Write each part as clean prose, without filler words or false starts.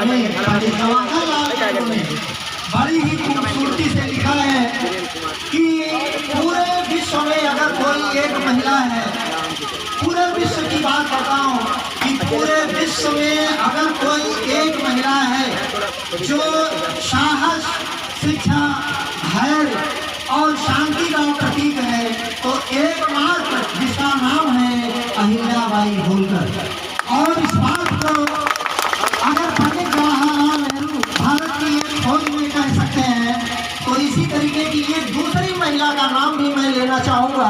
में पंडित जवाहरलाल नेहरू ने बड़ी ही खूबसूरती से लिखा है कि पूरे विश्व में अगर कोई एक महिला है, पूरे विश्व की बात करता हूँ कि पूरे विश्व में अगर कोई एक महिला है जो साहस, शिक्षा, धैर्य और शांति का प्रतीक है, तो एकमात्र जिसका नाम है अहिल्याबाई होलकर। और इस बात को अगर पंडित जवाहरलाल नेहरू भारत की एक खोज में कह सकते हैं, तो इसी तरीके की एक दूसरी महिला का नाम भी मैं लेना चाहूँगा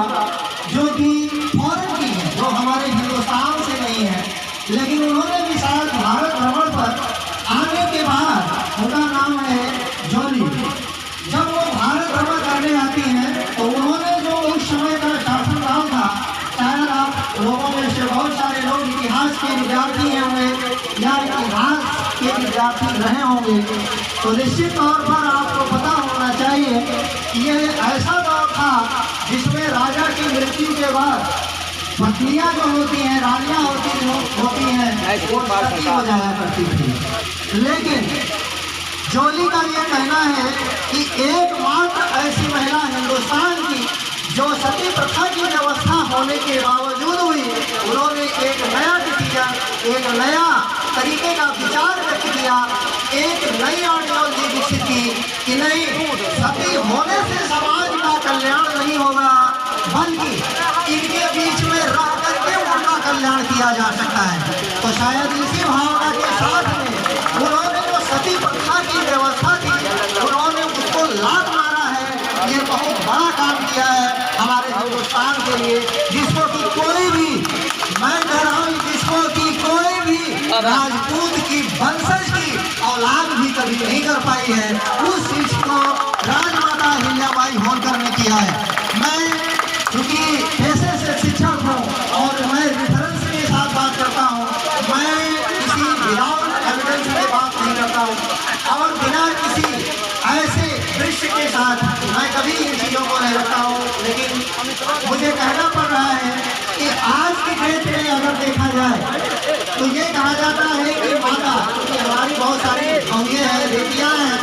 जो कि फॉरेन की है, जो हमारे हिंदुस्तान से नहीं है, लेकिन उन्होंने भी शायद भारत भ्रमण पर आने के बाद, उनका नाम है जॉली। जब वो भारत भ्रमण करने आती हैं तो उन्होंने जो उस समय का शासनकाल था, शायद आप लोगों में से बहुत सारे लोग इतिहास के विद्यार्थी होंगे या इतिहास के विद्यार्थी रहे होंगे, तो निश्चित तौर पर आपको पता होना चाहिए कि यह ऐसा दौर था जिसमें राजा की मृत्यु के बाद पत्नियां जो होती हैं, रानियां होती हैं, वो सती हो जाया करती थी। लेकिन जॉली का ये कहना है कि एकमात्र ऐसी महिला हिंदुस्तान की जो सती प्रथा की व्यवस्था होने के बावजूद हुई, उन्होंने एक नया डिसीजन, एक नया तरीके का विचार व्यक्त किया, एक नई आइडियोलॉजी विकसित की कि नहीं, सती होने से समाज का कल्याण नहीं होगा, बल्कि इनके बीच में रह करके उनका कल्याण किया जा सकता है। तो शायद इसी भावना के साथ में उन्होंने जो सती प्रथा की व्यवस्था थी, उन्होंने उसको लात मारा है। ये बहुत बड़ा काम किया है हमारे हिंदुस्तान के लिए, जिसको कि कोई भी, मैं कह रहा हूँ, जिसको कि कोई भी राजपूत की वंशज की औलाद भी कभी नहीं कर पाई है, उस चीज को राजमाता अहिल्याबाई होलकर ने किया है। मैं क्योंकि पैसे से शिक्षक हूँ और मैं रेफरेंस के साथ बात करता हूँ, मैं किसी विदाउट एविडेंस में बात नहीं करता हूँ और बिना किसी ऐसे दृश्य के साथ मैं कभी इन चीज़ों को नहीं रखता हूँ। लेकिन मुझे कहना पड़ रहा है कि आज की डेट में अगर देखा जाए तो ये कहा जाता है कि माता, क्योंकि हमारी बहुत सारी बहुएं हैं, बेटियाँ हैं,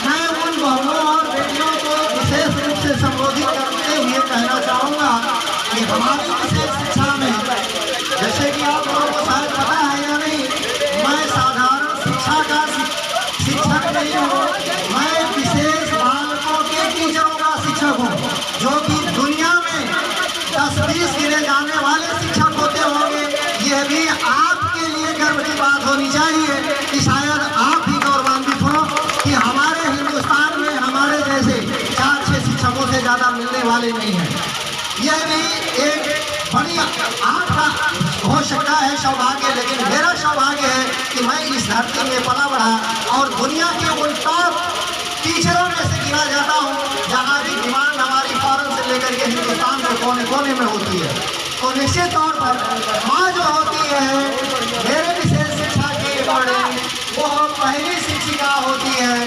मैं उन बहुओं और बेटियों को विशेष रूप से संबोधित करते हुए कहना चाहूँगा कि हमारी विशेष शिक्षा में, जैसे कि आप लोगों को शायद पता है या नहीं, मैं साधारण शिक्षा का शिक्षक नहीं हूँ, मैं विशेष बालकों के टीचरों का शिक्षक हूँ, जो कि दुनिया में 10-20 गिने जाने वाले शिक्षक होते होंगे। यह भी आपके लिए गर्व की बात होनी चाहिए कि शायद आप भी गौरवान्वित हो कि हमारे हिंदुस्तान में हमारे जैसे 4-6 शिक्षकों से ज़्यादा मिलने वाले नहीं हैं। यह भी एक बड़ी आपका हो सकता है सौभाग्य, लेकिन मेरा सौभाग्य है कि मैं इस धरती में पला बढ़ा और दुनिया के उन टॉप टीचरों में से गिना जाता हूँ जहाँ की डिमांड हमारी फॉरेन से लेकर के हिंदुस्तान के कोने कोने में होती है। तो निश्चित तौर पर माँ जो होती है, मेरे विशेष शिक्षा के अकॉर्डिंग वो पहली शिक्षिका होती है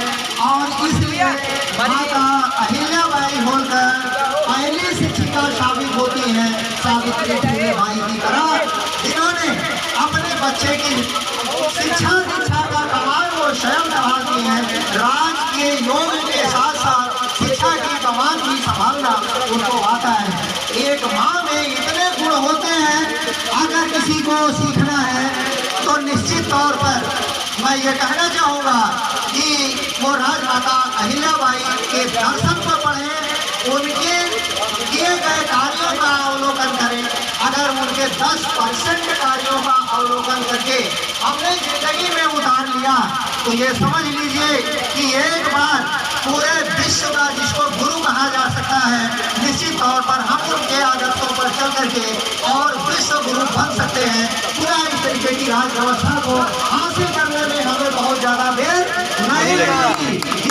और इसलिए माता अहिल्याबाई होलकर पहली शिक्षिका साबित होती है, सावित्री फुले भाई की तरह, जिन्होंने अपने बच्चे की शिक्षा का कमान वो स्वयं संभालती हैं। राज के योग के साथ साथ शिक्षा की कमान भी संभालना उनको आता है। एक माँ में इतने गुण होते हैं, अगर किसी को सीखना है तो निश्चित तौर पर मैं ये कहना चाहूँगा कि वो राजमाता अहिल्याबाई के दर्शन को पढ़ें, उनके किए गए कार्यों का अवलोकन करें। अगर उनके 10% कार्यों का अवलोकन करके हमने जिंदगी में उतार लिया तो ये समझ लीजिए कि एक बार पूरे विश्व का जिसको गुरु कहा जा सकता है, निश्चित तौर पर हम उनके आदर्शों पर चल करके और विश्व गुरु बन सकते हैं। पूरा इस तरीके की राज व्यवस्था को हासिल करने में हमें बहुत ज़्यादा देर नहीं लगेगी।